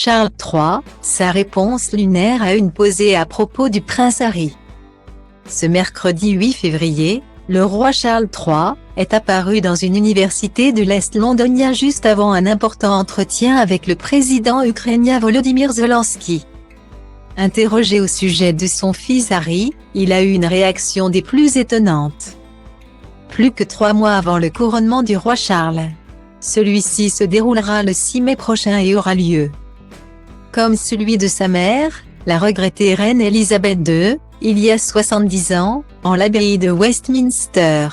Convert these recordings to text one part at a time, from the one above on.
Charles III, sa réponse lunaire à une posée à propos du prince Harry. Ce mercredi 8 février, le roi Charles III est apparu dans une université de l'Est londonien juste avant un important entretien avec le président ukrainien Volodymyr Zelensky. Interrogé au sujet de son fils Harry, il a eu une réaction des plus étonnantes. Plus que 3 mois avant le couronnement du roi Charles. Celui-ci se déroulera le 6 mai prochain et aura lieu. Comme celui de sa mère, la regrettée reine Elisabeth II, il y a 70 ans, en l'abbaye de Westminster.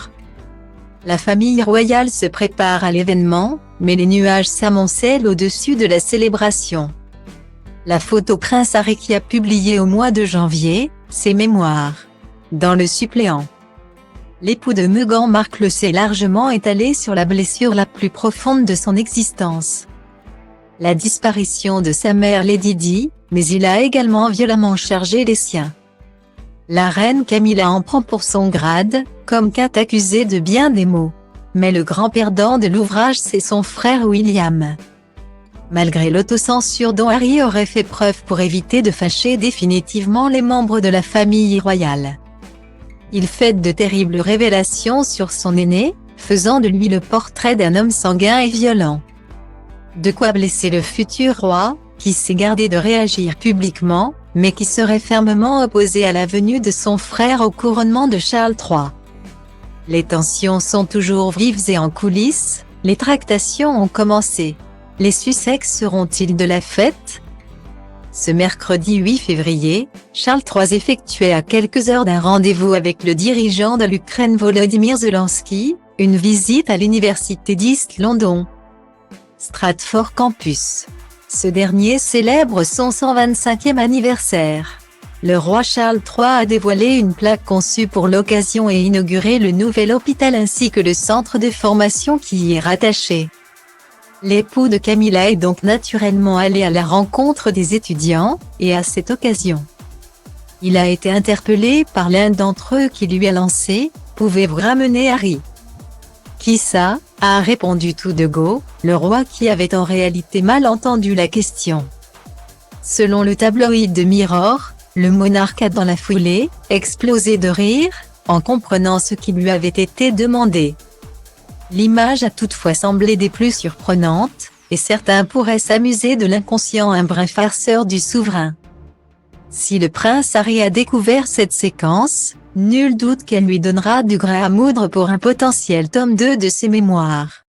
La famille royale se prépare à l'événement, mais les nuages s'amoncellent au-dessus de la célébration. La photo prince Harry qui a publié au mois de janvier, ses mémoires. Dans le suppléant. L'époux de Meghan Markle s'est largement étalé sur la blessure la plus profonde de son existence. La disparition de sa mère Lady Di, mais il a également violemment chargé les siens. La reine Camilla en prend pour son grade, comme Kate accusée de bien des maux. Mais le grand perdant de l'ouvrage c'est son frère William. Malgré l'autocensure dont Harry aurait fait preuve pour éviter de fâcher définitivement les membres de la famille royale. Il fait de terribles révélations sur son aîné, faisant de lui le portrait d'un homme sanguin et violent. De quoi blesser le futur roi, qui s'est gardé de réagir publiquement, mais qui serait fermement opposé à la venue de son frère au couronnement de Charles III. Les tensions sont toujours vives et en coulisses, les tractations ont commencé. Les Sussex seront-ils de la fête? Ce mercredi 8 février, Charles III effectuait à quelques heures d'un rendez-vous avec le dirigeant de l'Ukraine Volodymyr Zelensky, une visite à l'université d'East London Stratford Campus. Ce dernier célèbre son 125e anniversaire. Le roi Charles III a dévoilé une plaque conçue pour l'occasion et inauguré le nouvel hôpital ainsi que le centre de formation qui y est rattaché. L'époux de Camilla est donc naturellement allé à la rencontre des étudiants, et à cette occasion. Il a été interpellé par l'un d'entre eux qui lui a lancé « Pouvez-vous ramener Harry ?» Qui ça? A répondu tout de go, le roi qui avait en réalité mal entendu la question. Selon le tabloïd de Mirror, le monarque a dans la foulée explosé de rire, en comprenant ce qui lui avait été demandé. L'image a toutefois semblé des plus surprenantes, et certains pourraient s'amuser de l'inconscient un brin farceur du souverain. Si le prince Harry a découvert cette séquence, nul doute qu'elle lui donnera du grain à moudre pour un potentiel tome 2 de ses mémoires.